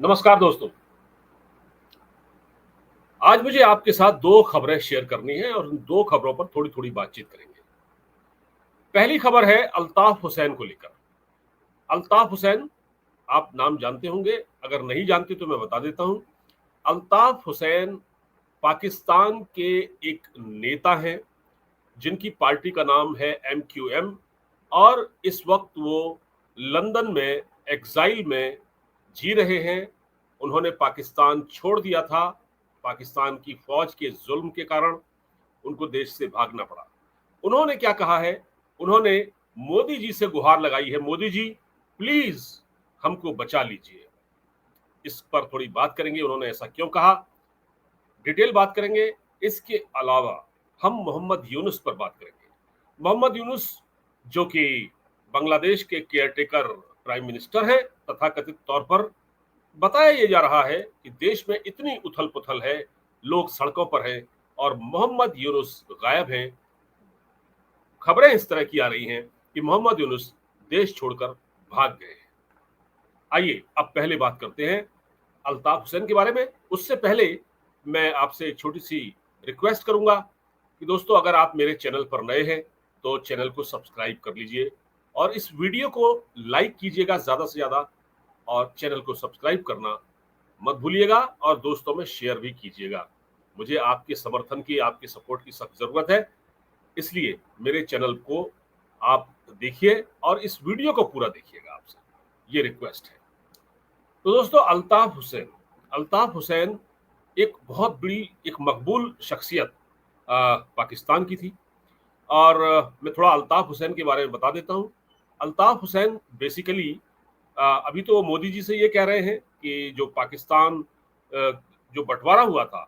नमस्कार दोस्तों। आज मुझे आपके साथ दो खबरें शेयर करनी है और उन दो खबरों पर थोड़ी थोड़ी बातचीत करेंगे। पहली खबर है अल्ताफ हुसैन को लेकर। अल्ताफ हुसैन आप नाम जानते होंगे, अगर नहीं जानते तो मैं बता देता हूं। अल्ताफ हुसैन पाकिस्तान के एक नेता हैं जिनकी पार्टी का नाम है MQM, और इस वक्त वो लंदन में एग्जाइल में जी रहे हैं। उन्होंने पाकिस्तान छोड़ दिया था। पाकिस्तान की फौज के जुल्म के कारण उनको देश से भागना पड़ा। उन्होंने क्या कहा है? उन्होंने मोदी जी से गुहार लगाई है, मोदी जी प्लीज हमको बचा लीजिए। इस पर थोड़ी बात करेंगे, उन्होंने ऐसा क्यों कहा, डिटेल बात करेंगे। इसके अलावा हम मोहम्मद यूनुस पर बात करेंगे। मोहम्मद यूनुस जो कि बांग्लादेश के केयरटेकर प्राइम मिनिस्टर हैं, तथाकथित तौर पर बताया यह जा रहा है कि देश में इतनी उथल पुथल है, लोग सड़कों पर हैं और मोहम्मद यूनुस गायब हैं। खबरें इस तरह की आ रही हैं कि मोहम्मद यूनुस देश छोड़कर भाग गए हैं। आइए अब पहले बात करते हैं अल्ताफ हुसैन के बारे में। उससे पहले मैं आपसे एक छोटी सी रिक्वेस्ट करूंगा कि दोस्तों, अगर आप मेरे चैनल पर नए हैं तो चैनल को सब्सक्राइब कर लीजिए और इस वीडियो को लाइक कीजिएगा ज़्यादा से ज़्यादा, और चैनल को सब्सक्राइब करना मत भूलिएगा और दोस्तों में शेयर भी कीजिएगा। मुझे आपके समर्थन की, आपके सपोर्ट की सख्त ज़रूरत है, इसलिए मेरे चैनल को आप देखिए और इस वीडियो को पूरा देखिएगा, आपसे ये रिक्वेस्ट है। तो दोस्तों, अल्ताफ हुसैन एक बहुत बड़ी, एक मकबूल शख्सियत पाकिस्तान की थी। और मैं थोड़ा अल्ताफ हुसैन के बारे में बता देता हूँ। अल्ताफ हुसैन बेसिकली अभी तो मोदी जी से ये कह रहे हैं कि जो पाकिस्तान जो बंटवारा हुआ था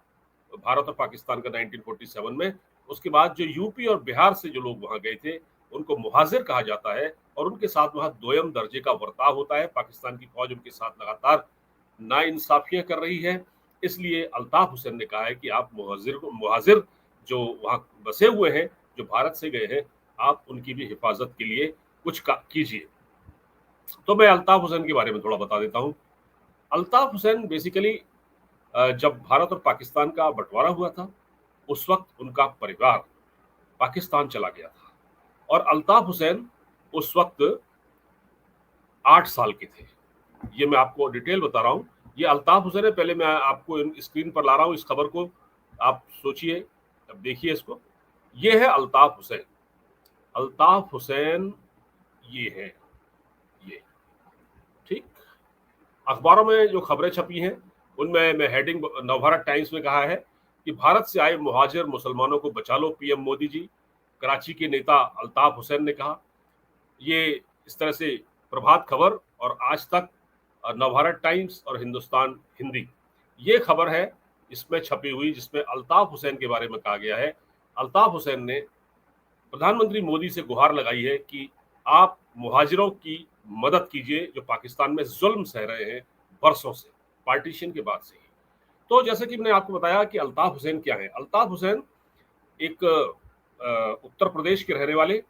भारत और पाकिस्तान का 1947 में, उसके बाद जो यूपी और बिहार से जो लोग वहां गए थे उनको मुहाजिर कहा जाता है और उनके साथ वहां दोयम दर्जे का बर्ताव होता है। पाकिस्तान की फौज उनके साथ लगातार नाइंसाफियां कर रही है। इसलिए अल्ताफ हुसैन ने कहा है कि आप मुहाजिर जो वहां बसे हुए हैं, जो भारत से गए हैं, आप उनकी भी हिफाजत के लिए कुछ कीजिए। तो मैं अल्ताफ हुसैन के बारे में थोड़ा बता देता हूँ। अल्ताफ हुसैन बेसिकली जब भारत और पाकिस्तान का बंटवारा हुआ था उस वक्त उनका परिवार पाकिस्तान चला गया था और अल्ताफ हुसैन उस वक्त 8 साल के थे। ये मैं आपको डिटेल बता रहा हूँ। ये अल्ताफ हुसैन है। पहले मैं आपको स्क्रीन पर ला रहा हूँ इस खबर को, आप सोचिए, अब देखिए इसको। ये है अल्ताफ हुसैन। अल्ताफ हुसैन ये है, ये ठीक। अखबारों में जो खबरें छपी हैं उनमें मैं हेडिंग नवभारत टाइम्स में कहा है कि भारत से आए मुहाजिर मुसलमानों को बचा लो पीएम मोदी जी, कराची के नेता अल्ताफ हुसैन ने कहा। ये इस तरह से प्रभात खबर और आज तक, नवभारत टाइम्स और हिंदुस्तान हिंदी, ये खबर है इसमें छपी हुई, जिसमें अल्ताफ हुसैन के बारे में कहा गया है। अल्ताफ हुसैन ने प्रधानमंत्री मोदी से गुहार लगाई है कि आप मुहाजिरों की मदद कीजिए जो पाकिस्तान में जुल्म सह रहे हैं बरसों से, पार्टीशन के बाद से ही। तो जैसे कि मैंने आपको बताया कि अल्ताफ हुसैन क्या है। अल्ताफ हुसैन एक उत्तर प्रदेश के रहने वाले,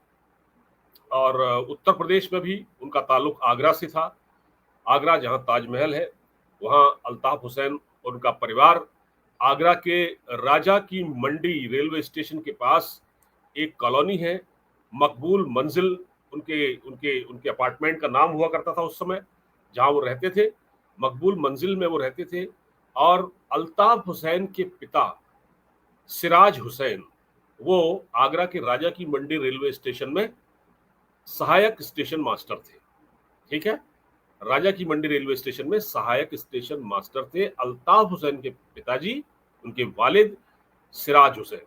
और उत्तर प्रदेश में भी उनका ताल्लुक आगरा से था। आगरा जहां ताजमहल है वहां अल्ताफ हुसैन और उनका परिवार आगरा के राजा की मंडी रेलवे स्टेशन के पास एक कॉलोनी है, मकबूल मंजिल उनके उनके उनके अपार्टमेंट का नाम हुआ करता था उस समय, जहां वो रहते थे। मकबूल मंजिल में वो रहते थे। और अल्ताफ हुसैन के पिता सिराज हुसैन, वो आगरा के राजा की मंडी रेलवे स्टेशन में सहायक स्टेशन मास्टर थे। ठीक है, राजा की मंडी रेलवे स्टेशन में सहायक स्टेशन मास्टर थे अल्ताफ हुसैन के पिताजी, उनके वालिद सिराज हुसैन।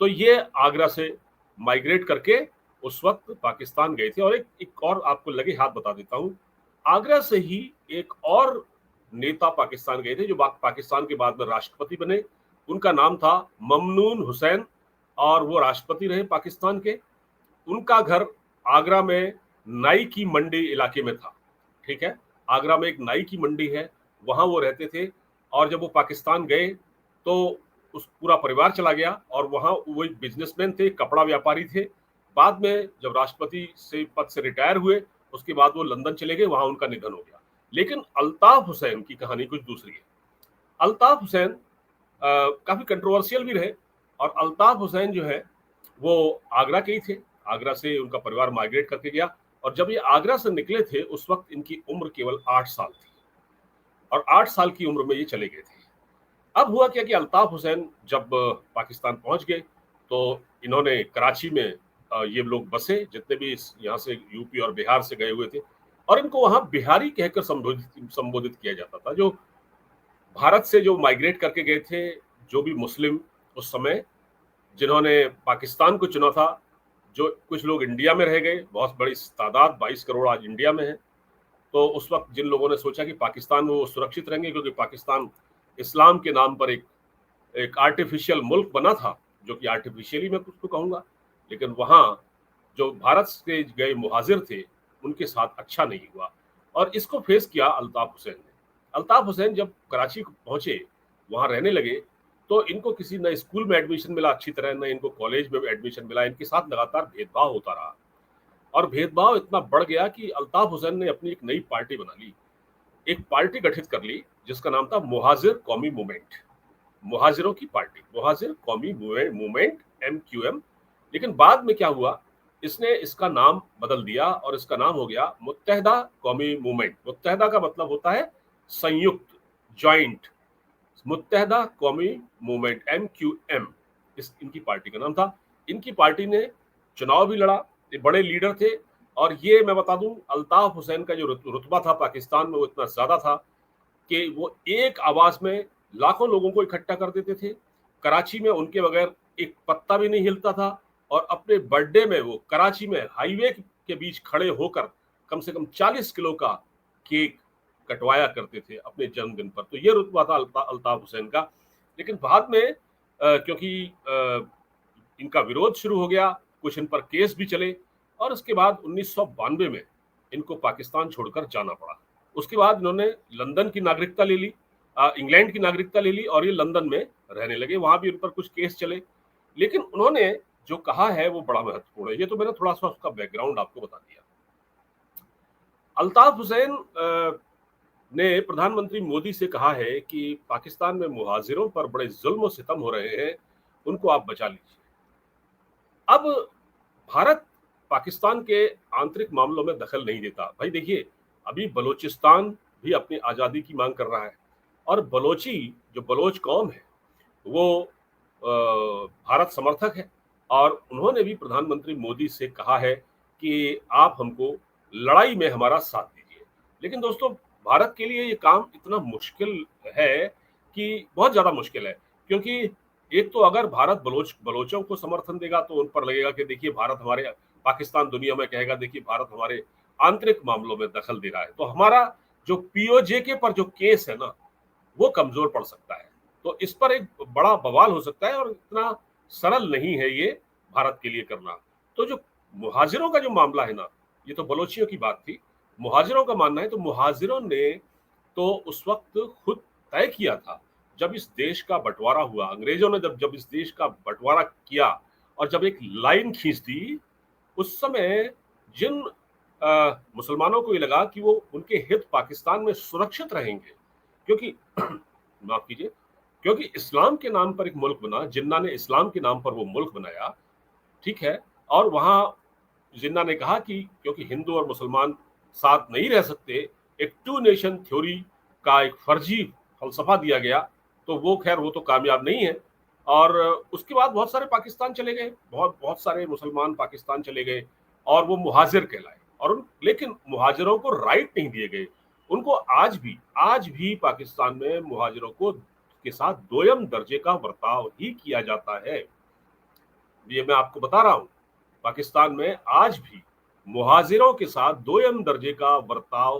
तो ये आगरा से माइग्रेट करके उस वक्त पाकिस्तान गए थे। और एक और आपको लगे हाथ बता देता हूँ, आगरा से ही एक और नेता पाकिस्तान गए थे जो पाकिस्तान के बाद में राष्ट्रपति बने। उनका नाम था ममनून हुसैन और वो राष्ट्रपति रहे पाकिस्तान के। उनका घर आगरा में नाई की मंडी इलाके में था। ठीक है, आगरा में एक नाई की मंडी है, वहां वो रहते थे। और जब वो पाकिस्तान गए तो उस पूरा परिवार चला गया और वहां वो एक बिजनेसमैन थे, कपड़ा व्यापारी थे। बाद में जब राष्ट्रपति से पद से रिटायर हुए उसके बाद वो लंदन चले गए, वहां उनका निधन हो गया। लेकिन अल्ताफ हुसैन की कहानी कुछ दूसरी है। अल्ताफ हुसैन काफी कंट्रोवर्शियल भी रहे, और अल्ताफ हुसैन जो है वो आगरा के ही थे। आगरा से उनका परिवार माइग्रेट करके गया, और जब ये आगरा से निकले थे उस वक्त इनकी उम्र केवल 8 साल थी, और 8 साल की उम्र में ये चले गए थे। अब हुआ क्या कि अल्ताफ हुसैन जब पाकिस्तान पहुंच गए तो इन्होंने कराची में ये लोग बसे, जितने भी यहाँ से यूपी और बिहार से गए हुए थे, और इनको वहां बिहारी कहकर संबोधित संबोधित किया जाता था। जो भारत से जो माइग्रेट करके गए थे, जो भी मुस्लिम उस समय जिन्होंने पाकिस्तान को चुना था, जो कुछ लोग इंडिया में रह गए, बहुत बड़ी तादाद 22 करोड़ आज इंडिया में है। तो उस वक्त जिन लोगों ने सोचा कि पाकिस्तान में वो सुरक्षित रहेंगे, क्योंकि पाकिस्तान इस्लाम के नाम पर एक आर्टिफिशियल मुल्क बना था, जो कि आर्टिफिशियली मैं कुछ तो कहूंगा, लेकिन वहां जो भारत से गए मुहाजिर थे उनके साथ अच्छा नहीं हुआ, और इसको फेस किया अल्ताफ हुसैन ने। अल्ताफ हुसैन जब कराची पहुंचे, वहां रहने लगे, तो इनको किसी न स्कूल में एडमिशन मिला अच्छी तरह, न इनको कॉलेज में एडमिशन मिला। इनके साथ लगातार भेदभाव होता रहा, और भेदभाव इतना बढ़ गया कि अल्ताफ हुसैन ने अपनी एक नई पार्टी बना ली, एक पार्टी गठित कर ली जिसका नाम था मुहाजिर कौमी मूवमेंट, मुहाजिरों की पार्टी, मुहाजिर कौमी मूवमेंट, MQM। लेकिन बाद में क्या हुआ, इसने इसका नाम बदल दिया और इसका नाम हो गया मुत्तहदा कौमी मूवमेंट। मुत्तहदा का मतलब होता है संयुक्त, जॉइंट। मुत्तहदा कौमी मूवमेंट, MQM, इस इनकी पार्टी का नाम था। इनकी पार्टी ने चुनाव भी लड़ा, ये बड़े लीडर थे, और ये मैं बता दूं, अल्ताफ हुसैन का जो रुतबा था पाकिस्तान में वो इतना ज्यादा था कि वो एक आवाज में लाखों लोगों को इकट्ठा कर देते थे। कराची में उनके बगैर एक पत्ता भी नहीं हिलता था, और अपने बर्थडे में वो कराची में हाईवे के बीच खड़े होकर कम से कम 40 किलो का केक कटवाया करते थे अपने जन्मदिन पर। तो ये रुतबा था अल्ताफ हुसैन का। लेकिन बाद में क्योंकि इनका विरोध शुरू हो गया, कुछ इन पर केस भी चले, और उसके बाद 1992 में इनको पाकिस्तान छोड़कर जाना पड़ा। उसके बाद इन्होंने लंदन की नागरिकता ले ली, इंग्लैंड की नागरिकता ले ली, और ये लंदन में रहने लगे। वहां भी उन पर कुछ केस चले, लेकिन उन्होंने जो कहा है वो बड़ा महत्वपूर्ण है। ये तो मैंने थोड़ा सा उसका बैकग्राउंड आपको बता दिया। अल्ताफ हुसैन ने प्रधानमंत्री मोदी से कहा है कि पाकिस्तान में मुहाजिरों पर बड़े जुल्म और सितम हो रहे हैं, उनको आप बचा लीजिए। अब भारत पाकिस्तान के आंतरिक मामलों में दखल नहीं देता। भाई देखिए, अभी बलूचिस्तान भी अपनी आज़ादी की मांग कर रहा है, और बलोची जो बलोच कौम है वो भारत समर्थक है, और उन्होंने भी प्रधानमंत्री मोदी से कहा है कि आप हमको लड़ाई में हमारा साथ दीजिए। लेकिन दोस्तों, भारत के लिए ये काम इतना मुश्किल है कि बहुत ज़्यादा मुश्किल है, क्योंकि एक तो अगर भारत बलोचों को समर्थन देगा तो उन पर लगेगा कि देखिए भारत हमारे, पाकिस्तान दुनिया में कहेगा देखिए भारत हमारे आंतरिक मामलों में दखल दे रहा है, तो हमारा जो POJ पर जो केस है ना, वो कमजोर पड़ सकता है। तो इस पर एक बड़ा बवाल हो सकता है, और इतना सरल नहीं है ये भारत के लिए करना। तो जो मुहाजिरों का जो मामला है ना, ये तो बलोचियों की बात थी। मुहाजिरों का मानना है, तो मुहाजिरों ने तो उस वक्त खुद तय किया था, जब इस देश का बंटवारा हुआ, अंग्रेजों ने जब जब इस देश का बंटवारा किया और जब एक लाइन खींच दी, उस समय जिन मुसलमानों को ये लगा कि वो उनके हित पाकिस्तान में सुरक्षित रहेंगे, क्योंकि माफ कीजिए, क्योंकि इस्लाम के नाम पर एक मुल्क बना, जिन्ना ने इस्लाम के नाम पर वो मुल्क बनाया, ठीक है, और वहां जिन्ना ने कहा कि क्योंकि हिंदू और मुसलमान साथ नहीं रह सकते, एक 2 नेशन थ्योरी का एक फर्जी फलसफा दिया गया, तो वो खैर वो तो कामयाब नहीं है। और उसके बाद बहुत सारे पाकिस्तान चले गए, बहुत बहुत सारे मुसलमान पाकिस्तान चले गए, और वो मुहाजिर कहलाए, और लेकिन मुहाजिरों को राइट नहीं दिए गए। उनको आज भी पाकिस्तान में मुहाजिरों को के साथ दोयम दर्जे का बर्ताव ही किया जाता है। ये मैं आपको बता रहा हूँ, पाकिस्तान में आज भी मुहाजिरों के साथ दोयम दर्जे का बर्ताव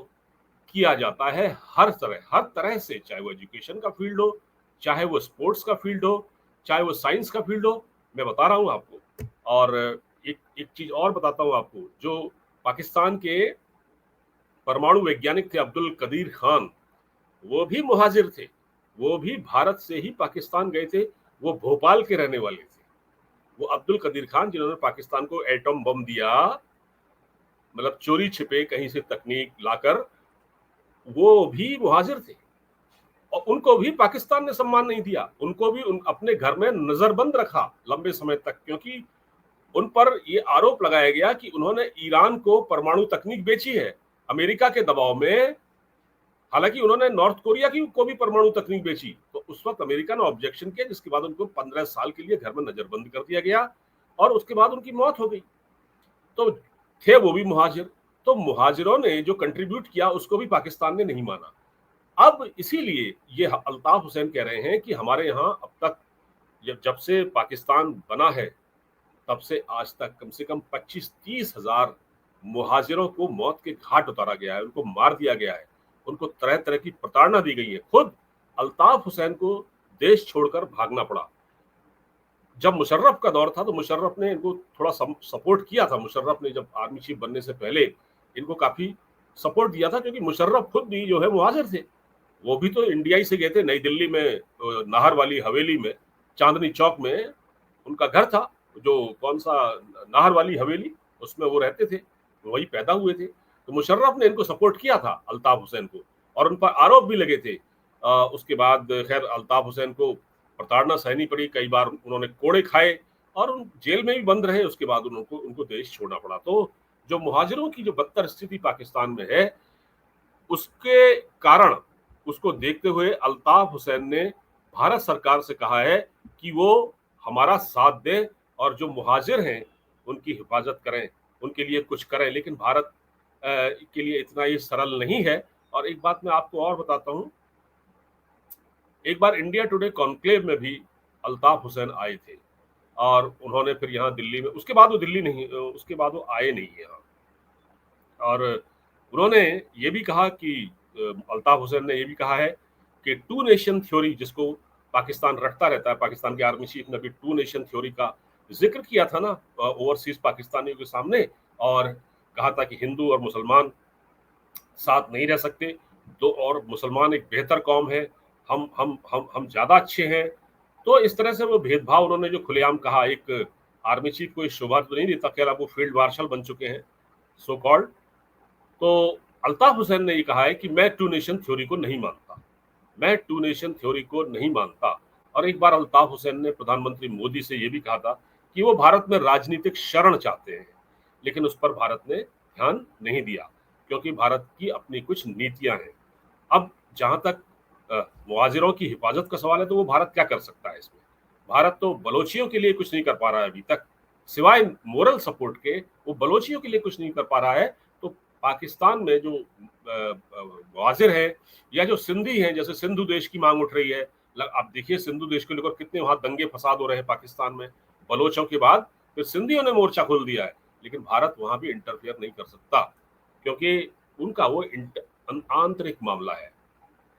किया जाता है, हर तरह से, चाहे वो एजुकेशन का फील्ड हो, चाहे वो स्पोर्ट्स का फील्ड हो, चाहे वो साइंस का फील्ड हो। मैं बता रहा हूँ आपको। और एक एक चीज और बताता हूँ आपको, जो पाकिस्तान के परमाणु वैज्ञानिक थे अब्दुल कदीर खान, वो भी मुहाजिर थे, वो भी भारत से ही पाकिस्तान गए थे, वो भोपाल के रहने वाले थे। वो अब्दुल कदीर खान जिन्होंने पाकिस्तान को एटम बम दिया, मतलब चोरी छिपे कहीं से तकनीक लाकर वो भी मुहाजिर थे और उनको भी पाकिस्तान ने सम्मान नहीं दिया, उनको भी अपने घर में नजरबंद रखा लंबे समय तक, क्योंकि उन पर ये आरोप लगाया गया कि उन्होंने ईरान को परमाणु तकनीक बेची है अमेरिका के दबाव में। हालांकि उन्होंने नॉर्थ कोरिया की को भी परमाणु तकनीक बेची, तो उस वक्त अमेरिका ने ऑब्जेक्शन किया, जिसके बाद उनको 15 साल के लिए घर में नजरबंद कर दिया गया और उसके बाद उनकी मौत हो गई। तो थे वो भी मुहाजिर, तो मुहाजिरों ने जो कंट्रीब्यूट किया उसको भी पाकिस्तान ने नहीं माना। अब इसीलिए ये अल्ताफ हुसैन कह रहे हैं कि हमारे यहाँ अब तक जब से पाकिस्तान बना है तब से आज तक कम से कम 25-30 हजार मुहाजिरों को मौत के घाट उतारा गया है, उनको मार दिया गया है, उनको तरह तरह की प्रताड़ना दी गई है। खुद अल्ताफ हुसैन को देश छोड़कर भागना पड़ा। जब मुशर्रफ का दौर था तो मुशर्रफ ने इनको थोड़ा सपोर्ट किया था। मुशर्रफ ने जब आर्मी चीफ बनने से पहले इनको काफी सपोर्ट दिया था, क्योंकि मुशर्रफ खुद भी जो है मुहाजिर थे। वो भी तो इंडिया ही से गए थे, नई दिल्ली में नाहर वाली हवेली में, चांदनी चौक में उनका घर था, जो कौन सा नाहर वाली हवेली, उसमें वो रहते थे, वही पैदा हुए थे। तो मुशर्रफ ने इनको सपोर्ट किया था अल्ताफ हुसैन को, और उन पर आरोप भी लगे थे। उसके बाद खैर अल्ताफ हुसैन को प्रताड़ना सहनी पड़ी, कई बार उन्होंने कोड़े खाए और उन जेल में भी बंद रहे। उसके बाद उनको देश छोड़ना पड़ा। तो जो मुहाजिरों की जो बदतर स्थिति पाकिस्तान में है, उसके कारण, उसको देखते हुए अल्ताफ हुसैन ने भारत सरकार से कहा है कि वो हमारा साथ दें और जो मुहाजिर हैं उनकी हिफाजत करें, उनके लिए कुछ करें। लेकिन भारत के लिए इतना ही सरल नहीं है। और एक बात मैं आपको और बताता हूं, एक बार इंडिया टुडे कॉन्क्लेव में भी अल्ताफ हुसैन आए थे और उन्होंने फिर यहाँ दिल्ली में, उसके बाद वो दिल्ली नहीं, उसके बाद वो आए नहीं यहाँ। और उन्होंने ये भी कहा कि अल्ताफ हुसैन ने ये भी कहा है कि टू नेशन थ्योरी, जिसको पाकिस्तान रटता रहता है, पाकिस्तान के आर्मी चीफ ने भी टू नेशन थ्योरी का जिक्र किया था ना ओवरसीज पाकिस्तानियों के सामने, और कहा था कि हिंदू और मुसलमान साथ नहीं रह सकते, दो और मुसलमान एक बेहतर कौम है, हम ज्यादा अच्छे हैं। तो इस तरह से वो भेदभाव उन्होंने जो खुलेआम कहा, एक आर्मी चीफ को इस शोभा तो नहीं देता, खैर अब वो फील्ड मार्शल बन चुके हैं सो कॉल्ड। तो अल्ताफ हुसैन ने ये कहा है कि मैं टू नेशन थ्योरी को नहीं मानता, मैं टू नेशन थ्योरी को नहीं मानता। और एक बार अल्ताफ हुसैन ने प्रधानमंत्री मोदी से यह भी कहा था कि वो भारत में राजनीतिक शरण चाहते हैं, लेकिन उस पर भारत ने ध्यान नहीं दिया, क्योंकि भारत की अपनी कुछ नीतियां हैं। अब जहां तक मुहाजिरों की हिफाजत का सवाल है, तो वो भारत क्या कर सकता है इसमें? भारत तो बलोचियों के लिए कुछ नहीं कर पा रहा है अभी तक, सिवाय मोरल सपोर्ट के वो बलोचियों के लिए कुछ नहीं कर पा रहा है। तो पाकिस्तान में जो मुहाजिर है या जो सिंधी हैं, जैसे सिंधु देश की मांग उठ रही है, आप देखिए सिंधु देश को लेकर कितने वहां दंगे फसाद हो रहे हैं पाकिस्तान में, बलोचों के बाद फिर सिंधियों ने मोर्चा खोल दिया है। लेकिन भारत वहां भी इंटरफेयर नहीं कर सकता, क्योंकि उनका वो आंतरिक मामला है।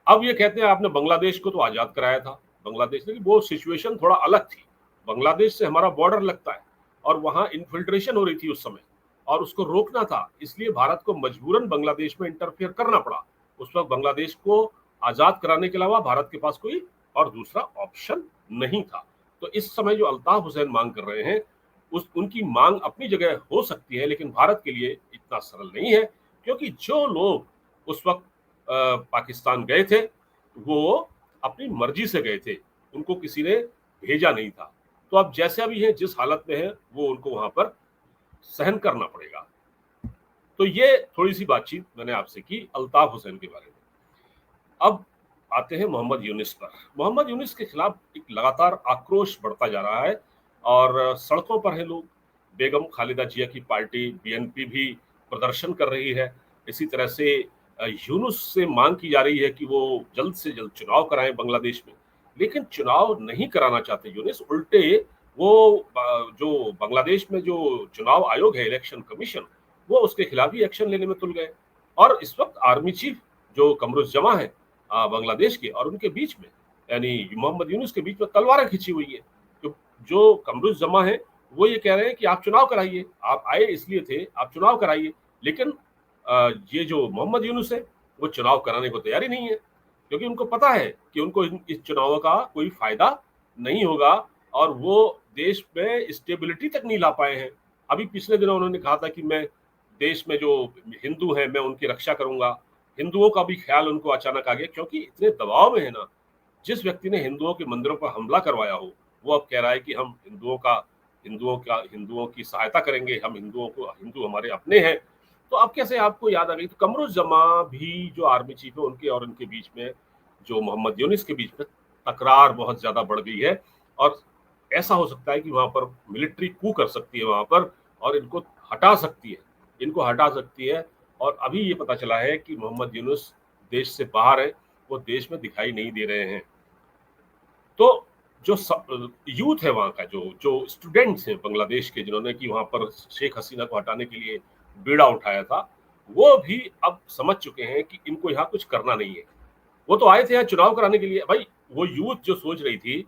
अब ये कहते हैं आपने बांग्लादेश को तो आजाद कराया था, बांग्लादेश, लेकिन वो सिचुएशन थोड़ा अलग थी। बांग्लादेश से हमारा बॉर्डर लगता है और वहां इन्फिल्ट्रेशन हो रही थी उस समय, और उसको रोकना था, इसलिए भारत को मजबूरन बांग्लादेश में इंटरफेयर करना पड़ा। उस वक्त बांग्लादेश को आजाद कराने के अलावा भारत के पास कोई और दूसरा ऑप्शन नहीं था। तो इस समय जो अल्ताफ हुसैन मांग कर रहे हैं, उनकी मांग अपनी जगह हो सकती है, लेकिन भारत के लिए इतना सरल नहीं है, क्योंकि जो लोग उस वक्त पाकिस्तान गए थे वो अपनी मर्जी से गए थे, उनको किसी ने भेजा नहीं था। तो अब जैसे अभी हैं, जिस हालत में है, वो उनको वहां पर सहन करना पड़ेगा। तो ये थोड़ी सी बातचीत मैंने आपसे की अल्ताफ हुसैन के बारे में। अब आते हैं मोहम्मद यूनिस पर। मोहम्मद यूनिस के खिलाफ एक लगातार आक्रोश बढ़ता जा रहा है और सड़कों पर है लोग। बेगम खालिदा जिया की पार्टी बीएनपी भी प्रदर्शन कर रही है। इसी तरह से यूनुस से मांग की जा रही है कि वो जल्द से जल्द चुनाव कराएं बांग्लादेश में, लेकिन चुनाव नहीं कराना चाहते यूनुस। उल्टे वो जो बांग्लादेश में जो चुनाव आयोग है, इलेक्शन कमीशन, वो उसके खिलाफ ही एक्शन लेने में तुल गए। और इस वक्त आर्मी चीफ जो कमरुज्जमा है बांग्लादेश के, और उनके बीच में, यानी मोहम्मद यूनुस के बीच में तलवारें खिंची हुई है। तो जो कमरुज्जमा है वो ये कह रहे हैं कि आप चुनाव कराइए, आप आए इसलिए थे, आप चुनाव कराइए। लेकिन ये जो मोहम्मद यूनुस है वो चुनाव कराने को तैयारी नहीं है, क्योंकि उनको पता है कि उनको इस चुनावों का कोई फायदा नहीं होगा और वो देश में स्टेबिलिटी तक नहीं ला पाए हैं। अभी पिछले दिनों उन्होंने कहा था कि मैं देश में जो हिंदू हैं मैं उनकी रक्षा करूंगा, हिंदुओं का भी ख्याल उनको अचानक आ गया, क्योंकि इतने दबाव में है ना। जिस व्यक्ति ने हिंदुओं के मंदिरों पर हमला करवाया हो, वो अब कह रहा है कि हम हिंदुओं की सहायता करेंगे, हम हिंदू हमारे अपने हैं। तो अब कैसे आपको याद आ गई? तो कमरुज्जमा भी जो आर्मी चीफ है, उनके और उनके बीच में, जो मोहम्मद यूनिस के बीच में तकरार बहुत ज्यादा बढ़ गई है। और ऐसा हो सकता है कि वहां पर मिलिट्री कू कर सकती है वहां पर, और इनको हटा सकती है। और अभी ये पता चला है कि मोहम्मद यूनुस देश से बाहर है, वो देश में दिखाई नहीं दे रहे हैं। तो जो यूथ है वहाँ का, जो जो स्टूडेंट्स हैं बांग्लादेश के, जिन्होंने कि वहाँ पर शेख हसीना को हटाने के लिए बीड़ा उठाया था, वो भी अब समझ चुके हैं कि इनको यहाँ कुछ करना नहीं है। वो तो आए थे यहाँ चुनाव कराने के लिए भाई। वो यूथ जो सोच रही थी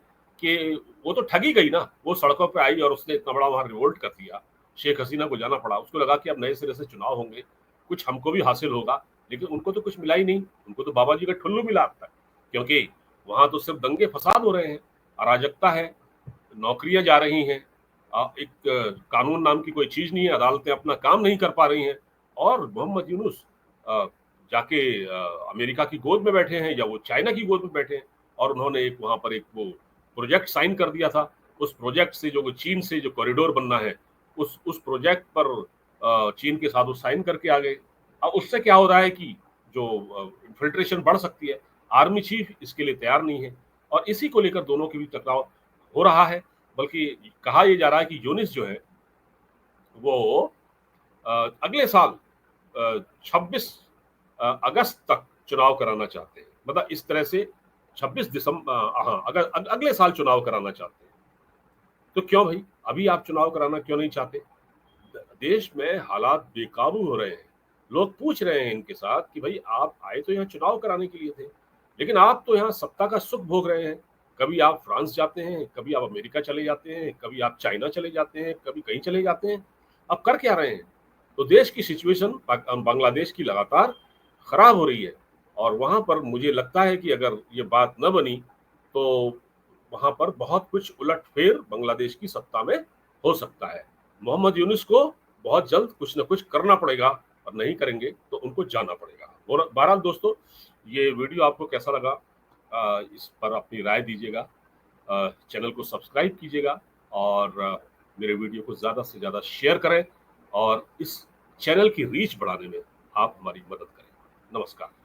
कि वो तो ठगी गई ना, वो सड़कों पे आई और उसने इतना बड़ा वहां रिवोल्ट कर दिया, शेख हसीना को जाना पड़ा। उसको लगा कि अब नए सिरे से चुनाव होंगे, कुछ हमको भी हासिल होगा। लेकिन उनको तो कुछ मिला ही नहीं, उनको तो बाबा जी का ठुल्लू मिला आता है। क्योंकि वहां तो सिर्फ दंगे फसाद हो रहे हैं, अराजकता है, नौकरियां जा रही हैं, कानून नाम की कोई चीज नहीं है, अदालतें अपना काम नहीं कर पा रही हैं। और मोहम्मद यूनुस अ, जाके अमेरिका की गोद में बैठे हैं, या वो चाइना की गोद में बैठे हैं। और उन्होंने एक वहां पर एक वो प्रोजेक्ट साइन कर दिया था। उस प्रोजेक्ट से जो चीन से जो कॉरिडोर बनना है, उस प्रोजेक्ट पर चीन के साथ वो साइन करके आ गए। अब उससे क्या हो रहा है कि जो इन्फिल्ट्रेशन बढ़ सकती है, आर्मी चीफ इसके लिए तैयार नहीं है। और इसी को लेकर दोनों के बीच टकराव हो रहा है। बल्कि कहा यह जा रहा है कि यूनिस जो है वो अगले साल 26 अगस्त तक चुनाव कराना चाहते हैं। मतलब इस तरह से 26 दिसंबर, हाँ, अगर अगले साल चुनाव कराना चाहते हैं। तो क्यों भाई, अभी आप चुनाव कराना क्यों नहीं चाहते? देश में हालात बेकाबू हो रहे हैं। लोग पूछ रहे हैं इनके साथ कि भाई आप आए तो यहाँ चुनाव कराने के लिए थे, लेकिन आप तो यहाँ सत्ता का सुख भोग रहे हैं। कभी आप फ्रांस जाते हैं, कभी आप अमेरिका चले जाते हैं, कभी आप चाइना चले जाते हैं, कभी कहीं चले जाते हैं। अब कर क्या रहे हैं? तो देश की सिचुएशन बांग्लादेश की लगातार खराब हो रही है। और वहां पर मुझे लगता है कि अगर ये बात न बनी, तो वहां पर बहुत कुछ उलटफेर बांग्लादेश की सत्ता में हो सकता है। मोहम्मद यूनुस को बहुत जल्द कुछ न कुछ करना पड़ेगा, और नहीं करेंगे तो उनको जाना पड़ेगा। और बहरहाल दोस्तों, ये वीडियो आपको कैसा लगा, इस पर अपनी राय दीजिएगा। चैनल को सब्सक्राइब कीजिएगा, और मेरे वीडियो को ज़्यादा से ज़्यादा शेयर करें, और इस चैनल की रीच बढ़ाने में आप हमारी मदद करें। नमस्कार।